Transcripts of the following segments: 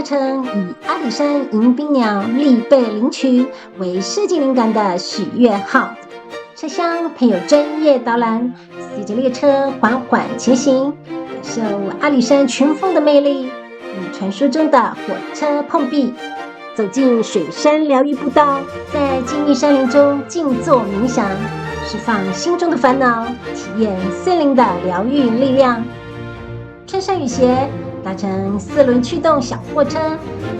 搭乘以阿里山迎宾鸟丽贝领取为设计灵感的许悦号，车厢配有专业导览，随着列车缓缓前行，感受阿里山群峰的魅力，与传说中的火车碰壁，走进水山疗愈步道，在静谧山林中静坐冥想，释放心中的烦恼，体验森林的疗愈力量。穿上雨鞋，搭乘4轮驱动小货车，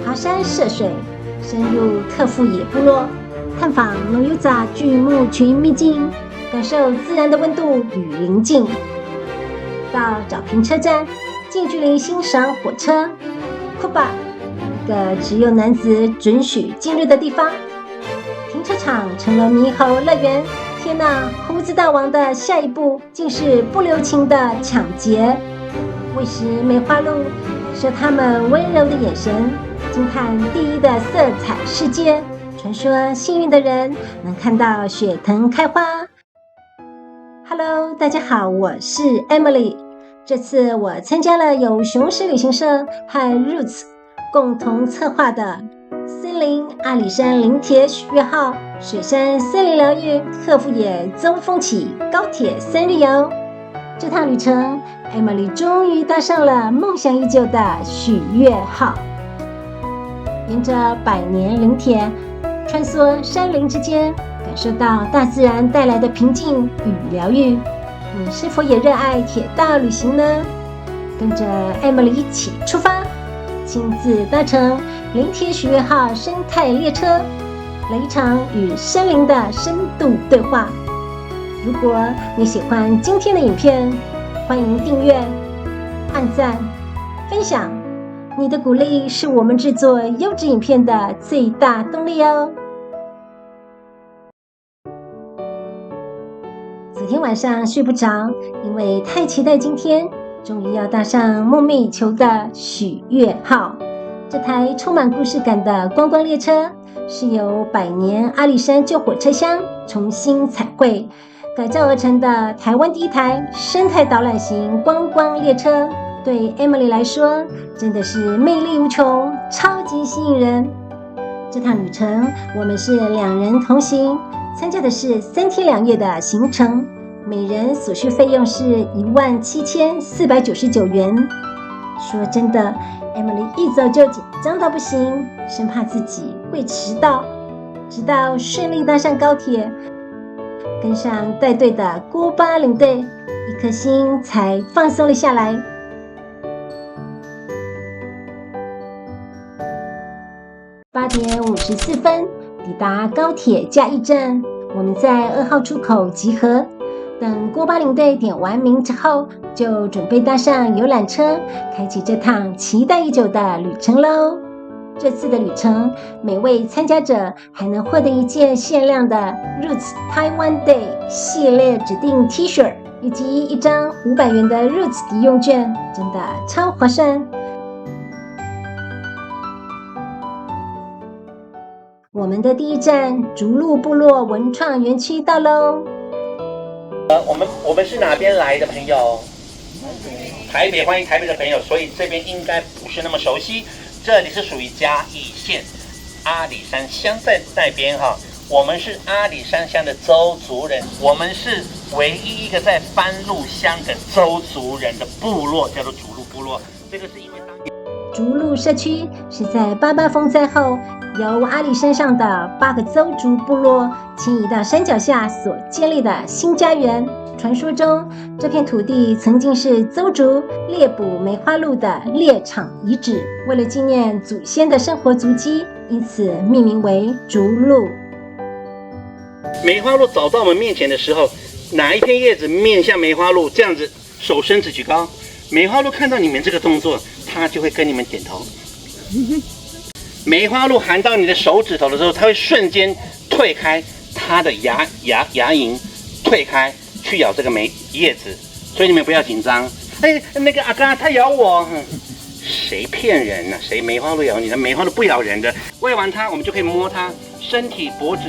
爬山涉水，深入特富野部落，探访农油杂巨木群秘境，感受自然的温度与宁静。到沼平车站，近距离欣赏火车库巴，一个只有男子准许进入的地方。停车场成了猕猴乐园，天哪！胡子大王的下一步竟是不留情的抢劫。喂食梅花鹿，感受它们温柔的眼神，惊叹第一的色彩世界。传说幸运的人能看到雪藤开花。Hello， 大家好，我是 Emily。这次我参加了由雄狮旅行社和 Roots 共同策划的森林阿里山林铁许悦号水山森林疗愈特富野邹风起高铁3日游。这趟旅程 Emily 终于搭上了梦想已久的许悦号，沿着百年林铁穿梭山林之间，感受到大自然带来的平静与疗愈。你是否也热爱铁道旅行呢？跟着 Emily 一起出发，亲自搭乘林铁许悦号生态列车，来一场与森林的深度对话。如果你喜欢今天的影片，欢迎订阅、按赞、分享，你的鼓励是我们制作优质影片的最大动力哦。昨天晚上睡不着，因为太期待今天终于要搭上梦寐以求的许悦号。这台充满故事感的观光列车是由百年阿里山旧火车厢重新彩绘改造而成的台湾第一台生态导览型观光列车，对 Emily 来说真的是魅力无穷，超级吸引人。这趟旅程我们是2人同行，参加的是3天2夜的行程，每人所需费用是17499元。说真的， Emily 一早就紧张到不行，生怕自己会迟到，直到顺利搭上高铁，跟上带队的郭巴领队，一颗心才放松了下来。8点54分抵达高铁嘉义站，我们在2号出口集合。等郭巴领队点完名之后，就准备搭上游览车，开启这趟期待已久的旅程喽。这次的旅程，每位参加者还能获得一件限量的 Roots Taiwan Day 系列指定 T 恤，以及一张500元的 Roots 抵用券，真的超划算。我们的第一站竹鹿部落文创园区到喽。我们是哪边来的朋友？台北，欢迎台北的朋友，所以这边应该不是那么熟悉。这里是属于嘉义县阿里山乡在那边哈，我们是阿里山乡的邹族人，我们是唯一一个在番路乡的邹族人的部落，叫做竹鹿部落。这个是因为当年竹鹿社区是在88风灾后，由阿里山上的8个邹族部落迁移到山脚下所建立的新家园。传说中，这片土地曾经是邹族猎捕梅花鹿的猎场遗址，为了纪念祖先的生活足迹，因此命名为竹鹿。梅花鹿走到我们面前的时候，哪一片叶子面向梅花鹿，这样子手伸直举高，梅花鹿看到你们这个动作，它就会跟你们点头。梅花鹿含到你的手指头的时候，它会瞬间退开它的牙龈，退开去咬这个叶子，所以你们不要紧张。哎，那个阿嘎它咬我，谁骗人呢？谁梅花鹿咬你的？梅花鹿不咬人的。喂完它，我们就可以摸它身体、脖子、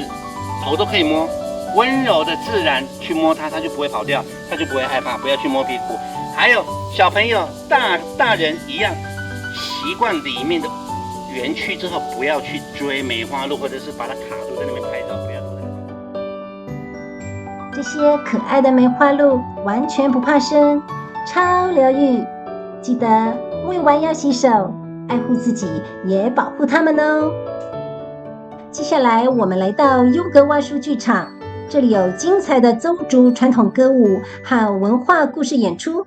头都可以摸，温柔的自然去摸它，它就不会跑掉，它就不会害怕。不要去摸屁股。还有小朋友、大人一样，习惯里面的园区之后，不要去追梅花鹿，或者是把它卡住在那边拍照，不要做这个。这些可爱的梅花鹿完全不怕生，超疗愈。记得喂完要洗手，爱护自己，也保护它们哦。接下来我们来到优格蛙书剧场，这里有精彩的邹族传统歌舞和文化故事演出。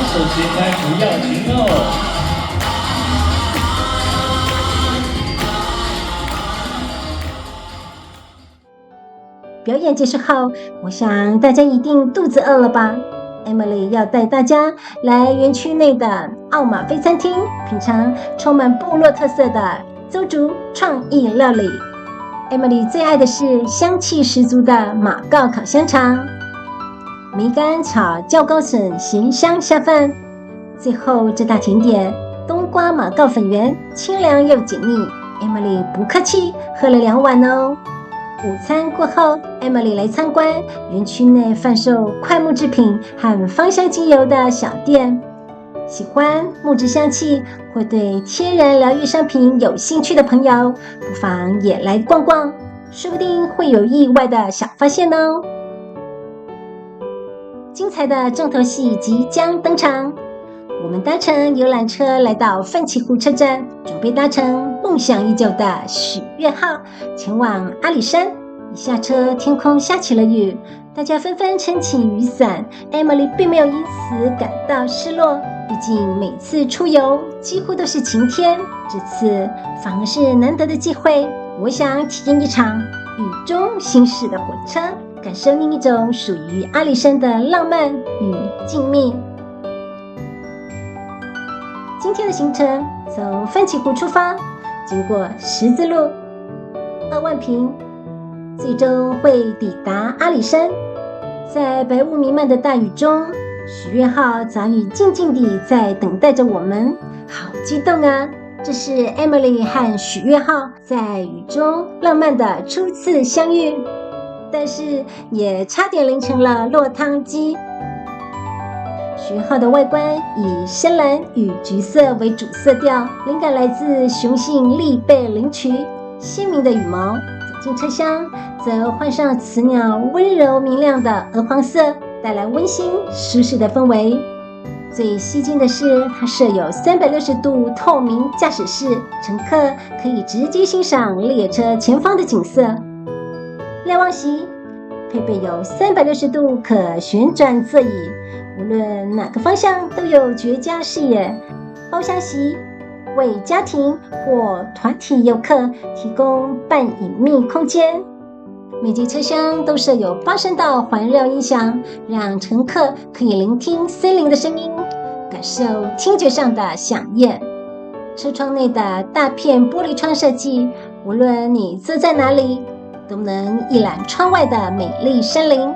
手节拍不要停哦！表演结束后，我想大家一定肚子饿了吧？ Emily 要带大家来园区内的奥马菲餐厅，品尝充满部落特色的邹族创意料理。Emily 最爱的是香气十足的马告烤香肠。梅干炒椒膏笋咸香下饭，最后这大甜点冬瓜马告粉圆清凉又解腻。Emily 不客气，喝了2碗哦。午餐过后 ，Emily 来参观园区内贩售快木制品和芳香精油的小店。喜欢木质香气或对天然疗愈商品有兴趣的朋友，不妨也来逛逛，说不定会有意外的小发现哦。精彩的重头戏即将登场，我们搭乘游览车来到奋起湖车站，准备搭乘梦想已久的许愿号前往阿里山。一下车，天空下起了雨，大家纷纷撑起雨伞。Emily 并没有因此感到失落，毕竟每次出游几乎都是晴天，这次反而是难得的机会。我想体验一场雨中行驶的火车，感受另一种属于阿里山的浪漫与静谧。今天的行程从奋起湖出发，经过十字路、2万坪，最终会抵达阿里山。在白雾弥漫的大雨中，许愿号早已静静地在等待着我们，好激动啊！这是 Emily 和许愿号在雨中浪漫的初次相遇，但是也差点淋成了落汤鸡。许愿号的外观以深蓝与橘色为主色调，灵感来自雄性栗背领取，鲜明的羽毛。走进车厢，则换上雌鸟温柔明亮的鹅黄色，带来温馨舒适的氛围。最吸睛的是，它设有360度透明驾驶室，乘客可以直接欣赏列车前方的景色。瞭望席配备有360度可旋转座椅，无论哪个方向都有绝佳视野。包厢席为家庭或团体游客提供半隐秘空间。每节车厢都设有8声道环绕音响，让乘客可以聆听森林的声音，感受听觉上的响宴。车窗内的大片玻璃窗设计，无论你坐在哪里，都能一览窗外的美丽山林。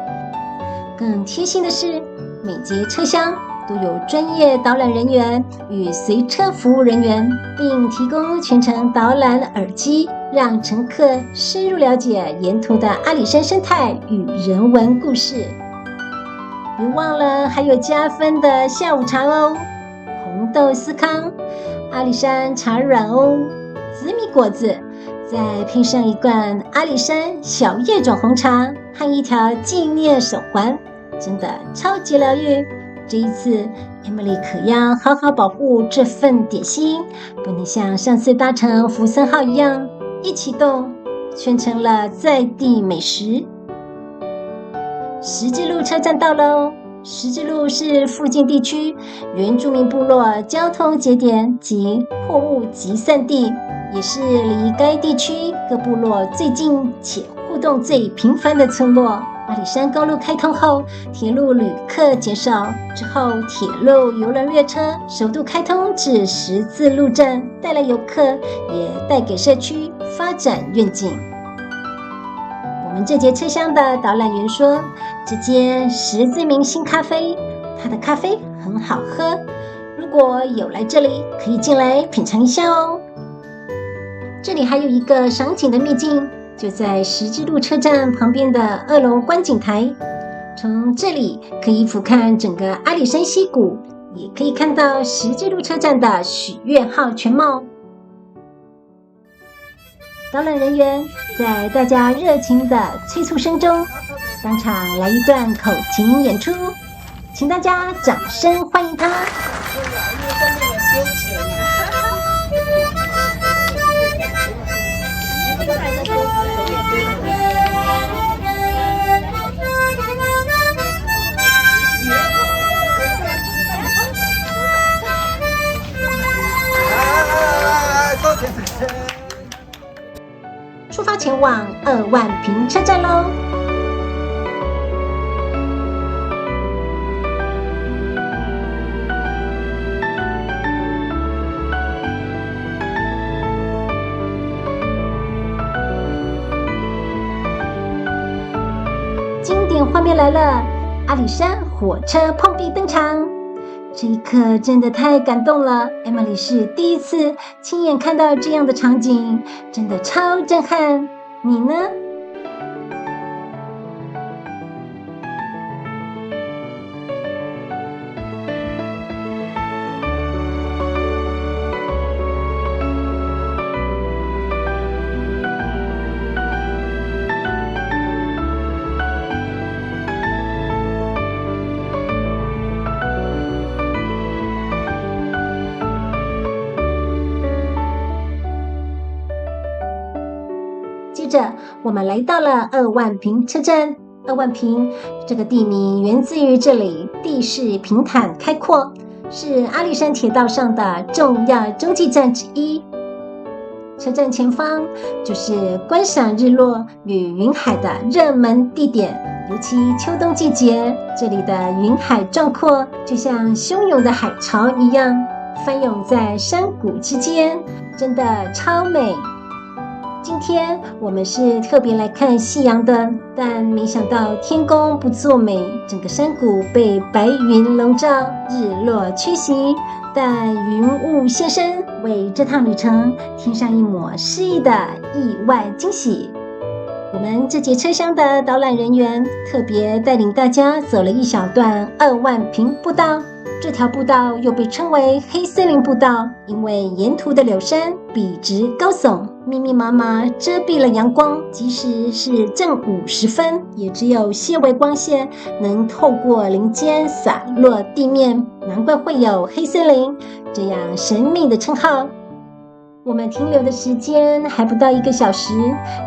更贴心的是，每节车厢都有专业导览人员与随车服务人员，并提供全程导览耳机，让乘客深入了解沿途的阿里山生态与人文故事。别忘了还有加分的下午茶哦，红豆司康、阿里山茶软哦、紫米果子，再配上一罐阿里山小叶种红茶和一条纪念手环，真的超级疗愈。这一次 Emily 可要好好保护这份点心，不能像上次搭乘福森号一样一启动全成了在地美食。十字路车站到喽！十字路是附近地区原住民部落交通节点及货物集散地，也是离该地区各部落最近且互动最频繁的村落。阿里山公路开通后，铁路旅客减少，之后铁路邮轮列车首度开通至十字路站，带来游客，也带给社区发展愿景。我们这节车厢的导览员说，这间十字明星咖啡，它的咖啡很好喝，如果有来这里，可以进来品尝一下哦。这里还有一个赏景的秘境，就在十字路车站旁边的2楼观景台，从这里可以俯瞰整个阿里山溪谷，也可以看到十字路车站的许愿号全貌。导览人员在大家热情的催促声中，当场来一段口琴演出，请大家掌声欢迎他。出发前往2万坪车站喽！经典画面来了，阿里山火车碰壁登场。这一刻真的太感动了 ，Emily 是第一次亲眼看到这样的场景，真的超震撼。你呢？接着，我们来到了2万坪车站。2万坪这个地名源自于这里地势平坦开阔，是阿里山铁道上的重要中继站之一。车站前方就是观赏日落与云海的热门地点，尤其秋冬季节，这里的云海壮阔，就像汹涌的海潮一样，翻涌在山谷之间，真的超美。今天我们是特别来看夕阳的，但没想到天公不作美，整个山谷被白云笼罩，日落缺席，但云雾现身，为这趟旅程添上一抹诗意的意外惊喜。我们这节车厢的导览人员特别带领大家走了一小段2万坪步道。这条步道又被称为黑森林步道，因为沿途的柳杉笔直高耸，密密麻麻遮蔽了阳光，即使是正午时分，也只有些微光线能透过林间洒落地面，难怪会有黑森林这样神秘的称号。我们停留的时间还不到1个小时，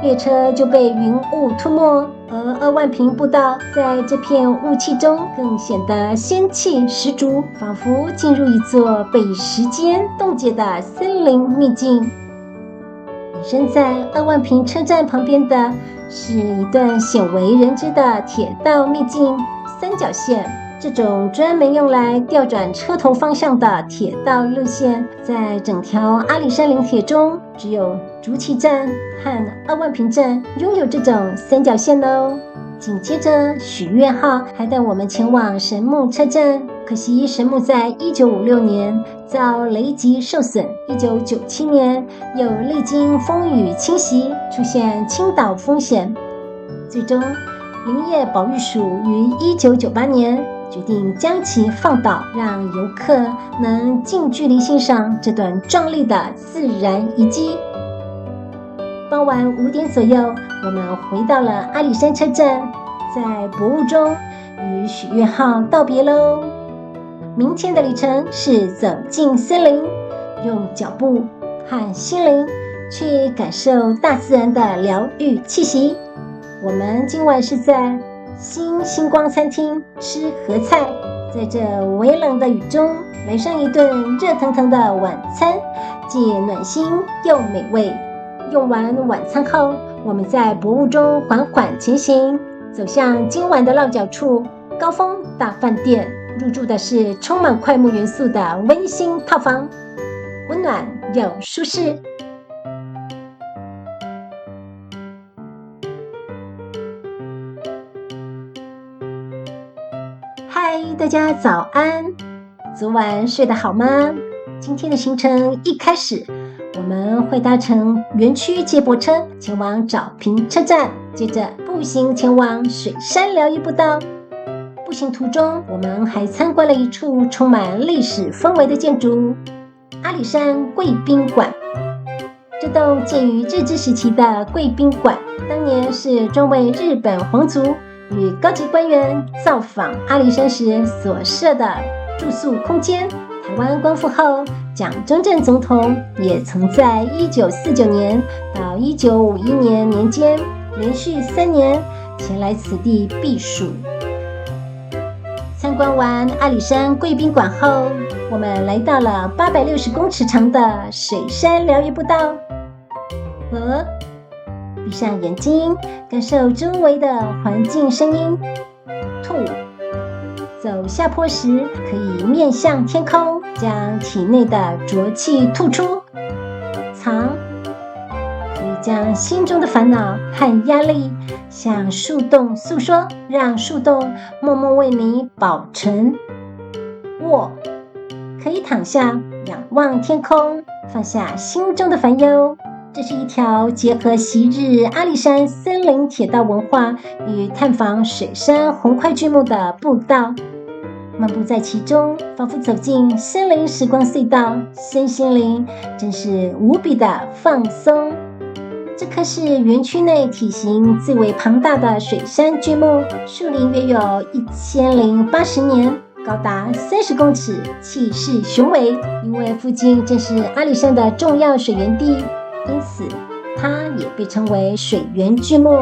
列车就被云雾吞没，而2万坪步道在这片雾气中更显得仙气十足，仿佛进入一座被时间冻结的森林秘境。隐身在2万坪车站旁边的是一段鲜为人知的铁道秘境——三角线。这种专门用来调转车头方向的铁道路线，在整条阿里山林铁中，只有竹崎站和2万坪站拥有这种三角线哦。紧接着，许愿号还带我们前往神木车站，可惜神木在1956年遭雷击受损，1997年又历经风雨侵袭，出现倾倒风险，最终林业保育署于1998年决定将其放倒，让游客能近距离欣赏这段壮丽的自然遗迹。傍晚5点左右，我们回到了阿里山车站，在薄雾中与许愿号道别喽。明天的旅程是走进森林，用脚步和心灵去感受大自然的疗愈气息。我们今晚是在新星光餐厅吃合菜，在这微冷的雨中来上一顿热腾腾的晚餐，既暖心又美味。用完晚餐后，我们在薄雾中缓缓前行，走向今晚的落脚处——高峰大饭店，入住的是充满快木元素的温馨套房，温暖又舒适。嗨，大家早安！昨晚睡得好吗？今天的行程一开始，我们会搭乘园区接驳车前往沼平车站，接着步行前往水山疗愈步道。步行途中，我们还参观了一处充满历史氛围的建筑——阿里山贵宾馆。这栋建于日治时期的贵宾馆，当年是专为日本皇族与高级官员造访阿里山时所设的住宿空间。台湾光复后，蒋中正总统也曾在1949年到1951年年间连续3年前来此地避暑。参观完阿里山贵宾馆后，我们来到了860公尺长的水山疗愈步道。闭上眼睛，感受周围的环境声音。吐。走下坡时，可以面向天空，将体内的浊气吐出。藏，可以将心中的烦恼和压力向树洞诉说，让树洞默默为你保存。卧，可以躺下，仰望天空，放下心中的烦忧。这是一条结合昔日阿里山森林铁道文化与探访水山红块巨木的步道。漫步在其中，仿佛走进森林时光隧道，身心灵真是无比的放松。这棵是园区内体型最为庞大的水杉巨木，树龄约有1080年，高达30公尺，气势雄伟。因为附近正是阿里山的重要水源地，因此它也被称为水源巨木。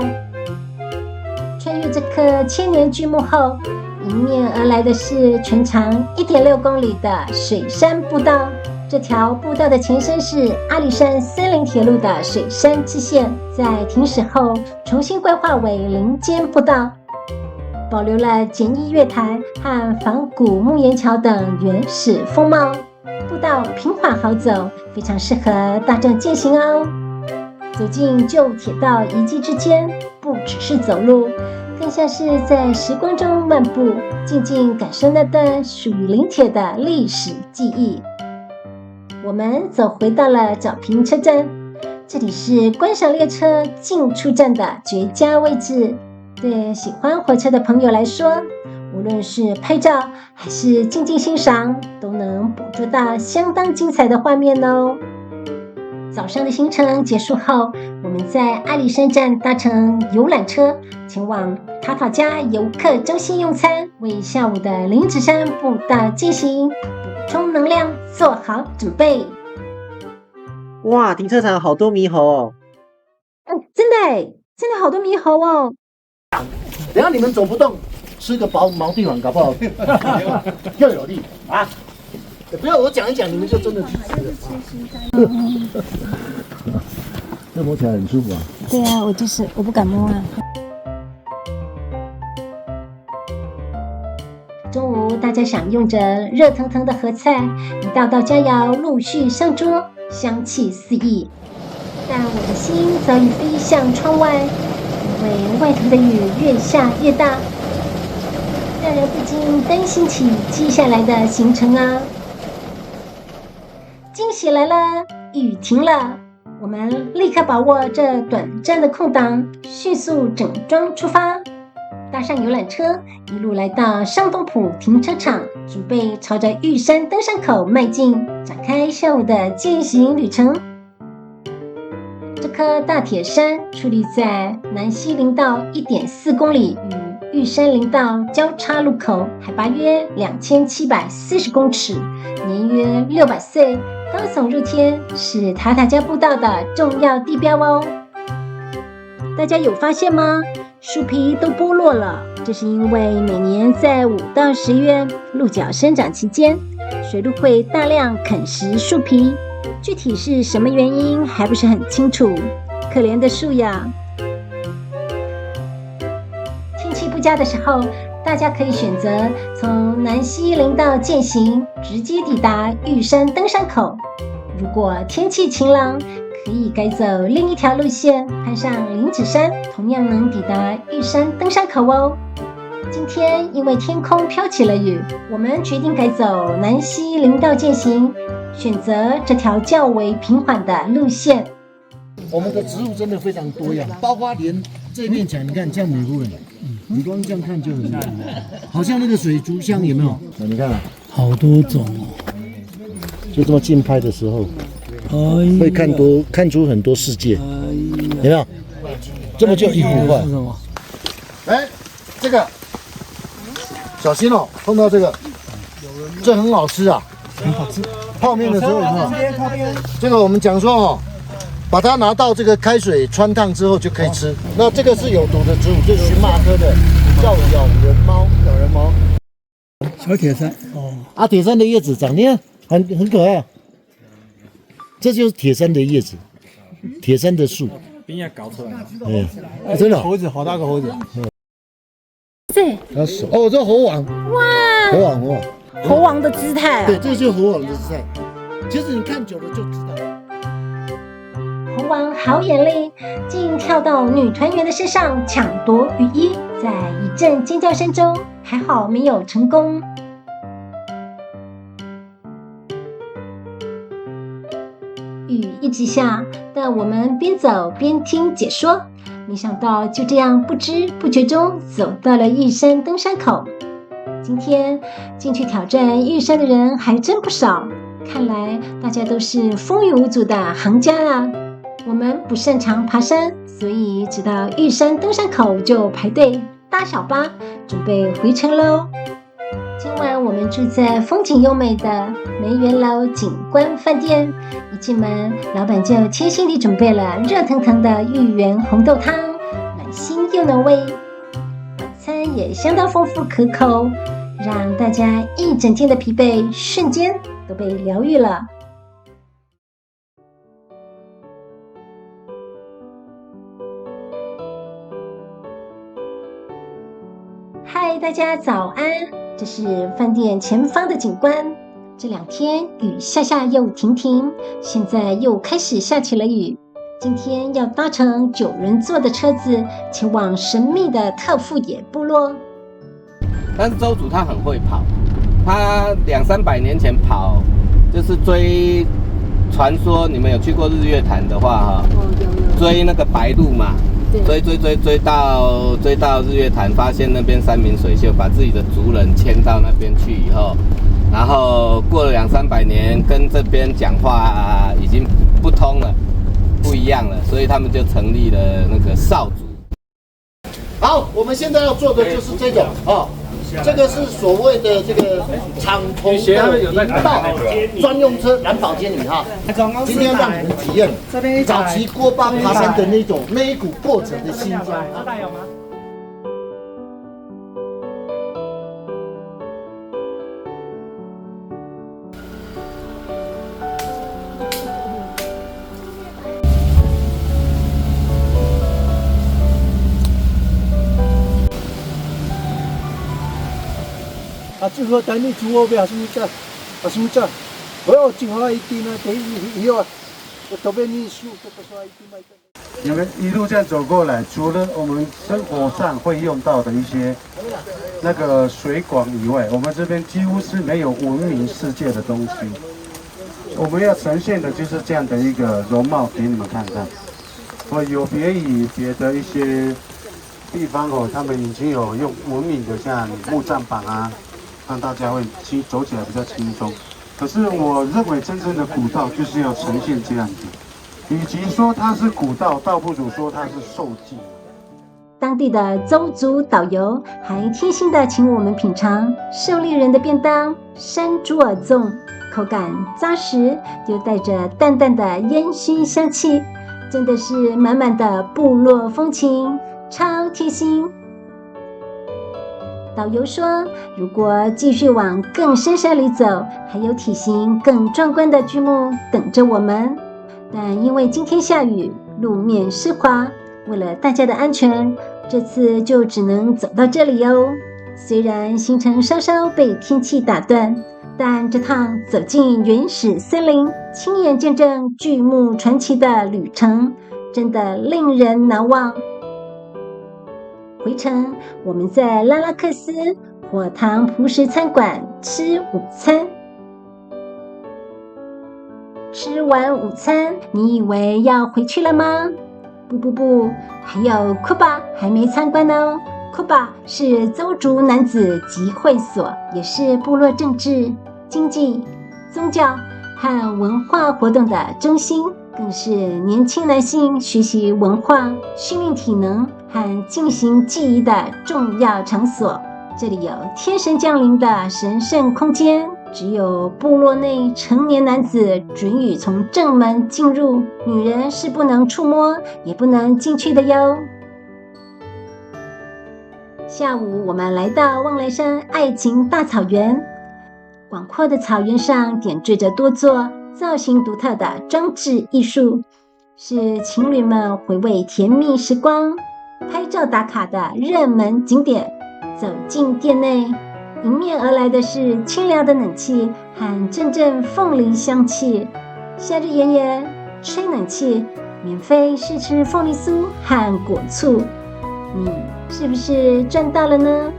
穿越这棵千年巨木后，迎面而来的是全长1.6公里的水山步道。这条步道的前身是阿里山森林铁路的水山支线，在停驶后重新规划为林间步道，保留了简易月台和仿古木岩桥等原始风貌。步道平缓好走，非常适合大众健行哦。走进旧铁道遗迹之间，不只是走路，更像是在时光中漫步，静静感受那段属于林铁的历史记忆。我们走回到了沼平车站，这里是观赏列车进出站的绝佳位置。对喜欢火车的朋友来说，无论是拍照还是静静欣赏，都能捕捉到相当精彩的画面哦。早上的行程结束后，我们在阿里山站搭乘游览车前往塔塔加游客中心用餐，为下午的林子山步道进行补充能量做好准备。哇，停车场好多猕猴哦！真的好多猕猴哦！等下你们走不动，吃个毛地碗搞不好又有力啊！不要我讲一讲，你们就真的去吃了。这摸起来很舒服啊。对啊，我不敢摸啊。中午大家享用着热腾腾的合菜，一道道佳肴陆续上桌，香气四溢。但我的心早已飞向窗外，因为外头的雨越下越大，让人不禁担心起接下来的行程啊。惊喜来了，雨停了，我们立刻把握这短暂的空档，迅速整装出发，搭上游览车，一路来到上东埔停车场，准备朝着玉山登山口迈进，展开下午的健行旅程。这棵大铁杉矗立在南西林道1.4公里与玉山林道交叉路口，海拔约2740公尺，年约600岁，高耸入天，是塔塔加步道的重要地标哦。大家有发现吗？树皮都剥落了，这是因为每年在5到10月鹿角生长期间，水鹿会大量啃食树皮，具体是什么原因还不是很清楚。可怜的树呀！天驾的时候，大家可以选择从南溪林道践行，直接抵达玉山登山口。如果天气晴朗，可以改走另一条路线，攀上林子山，同样能抵达玉山登山口哦。今天因为天空飘起了雨，我们决定改走南溪林道践行，选择这条较为平缓的路线。我们的植物真的非常多样，包括连这面墙，你看这样美不美？你光这样看就很美，好像那个水族箱有没有？你看，好多种哦。就这么近拍的时候，会看出很多世界，有没有？这么就一幅画。哎，这个小心哦，碰到这个，这很好吃啊，很好吃。泡面的时候有没有？这个我们讲说哦，把它拿到这个开水穿烫之后就可以吃。那这个是有毒的植物，就是荨麻科的，叫咬人猫。小铁山哦，啊，铁杉的叶子长，你看很可爱啊。这就是铁杉的叶子，铁杉的树。冰也搞出来了。真的、猴子，好大个猴子。这哦，这猴王。哇，猴王的姿态啊！对，这就是猴王的姿态。其实你看久了就知道。猴王好眼力，竟跳到女团员的身上抢夺雨衣，在一阵尖叫声中，还好没有成功。雨一直下，但我们边走边听解说，没想到就这样不知不觉中走到了玉山登山口。今天进去挑战玉山的人还真不少，看来大家都是风雨无阻的行家啊。我们不擅长爬山，所以直到玉山登山口就排队搭小巴，准备回程喽。今晚我们住在风景优美的梅园楼景观饭店，一进门，老板就贴心地准备了热腾腾的芋圆红豆汤，暖心又浓味。晚餐也相当丰富可口，让大家一整天的疲惫瞬间都被疗愈了。嗨，大家早安！这是饭店前方的景观。这2天雨下又停，现在又开始下起了雨。今天要搭乘9人座的车子前往神秘的特富野部落。但是周主他很会跑，他200-300年前跑就是追传说，你们有去过日月潭的话哈，追那个白鹭嘛。追到日月潭，发现那边山明水秀，把自己的族人迁到那边去以后，然后过了200-300年，跟这边讲话已经不通了，不一样了，所以他们就成立了那个少族。好，我们现在要做的就是这种啊。这个是所谓的这个敞篷的林道专用车蓝宝坚尼哈，今天让你们体验早期锅巴爬山的那一股过程的新疆。就说等你煮好不什么叫，不要煮好一点呢，等以后都被你熟，这个说一点嘛。你们一路这样走过来，除了我们生活上会用到的一些那个水管以外，我们这边几乎是没有文明世界的东西。我们要呈现的就是这样的一个容貌给你们看看。有别于别的一些地方哦，他们已经有用文明的像木栈板啊。让大家会走起来比较轻松。可是我认为真正的古道就是要呈现这样子，与其说它是古道，倒不如说它是受祭。当地的邹族导游还贴心地请我们品尝狩猎人的便当山猪耳粽，口感扎实，又带着淡淡的烟熏香气，真的是满满的部落风情，超贴心。导游说，如果继续往更深山里走，还有体型更壮观的巨木等着我们。但因为今天下雨，路面湿滑，为了大家的安全，这次就只能走到这里哦。虽然行程稍稍被天气打断，但这趟走进原始森林，亲眼见证巨木传奇的旅程，真的令人难忘。回程，我们在拉拉克斯火塘璞石餐馆吃午餐。吃完午餐，你以为要回去了吗？不，还有库巴还没参观哦。库巴是邹族男子集会所，也是部落政治、经济、宗教和文化活动的中心，更是年轻男性学习文化、训练体能和进行记忆的重要场所。这里有天神降临的神圣空间，只有部落内成年男子准予从正门进入，女人是不能触摸也不能进去的哟。下午我们来到望来山爱情大草原，广阔的草原上点缀着多座造型独特的装置艺术，是情侣们回味甜蜜时光、拍照打卡的热门景点。走进店内，迎面而来的是清凉的冷气和阵阵凤梨香气。夏日炎炎，吹冷气，免费试吃凤梨酥和果醋，你是不是赚到了呢？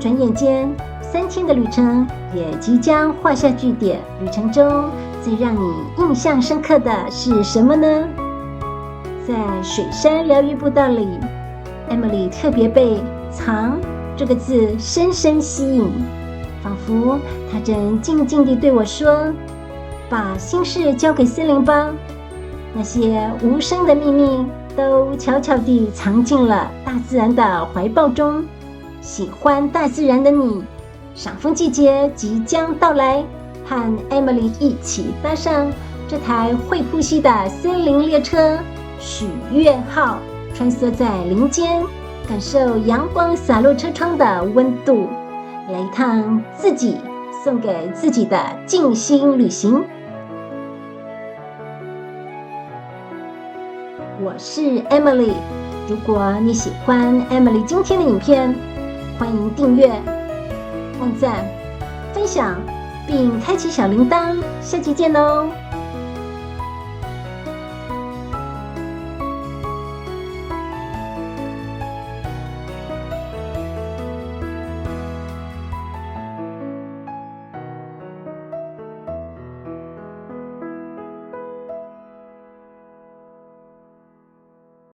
转眼间，3天的旅程也即将画下句点。旅程中最让你印象深刻的是什么呢？在水山疗愈步道里，Emily 特别被藏这个字深深吸引，仿佛她正静静地对我说，把心事交给森林吧，那些无声的秘密都悄悄地藏进了大自然的怀抱中。喜欢大自然的你，赏枫季节即将到来，和 Emily 一起搭上这台会呼吸的森林列车许愿号，穿梭在林间，感受阳光洒落车窗的温度，来一趟自己送给自己的静心旅行。我是 Emily， 如果你喜欢 Emily 今天的影片，欢迎订阅、按赞、分享，并开启小铃铛。下期见哦！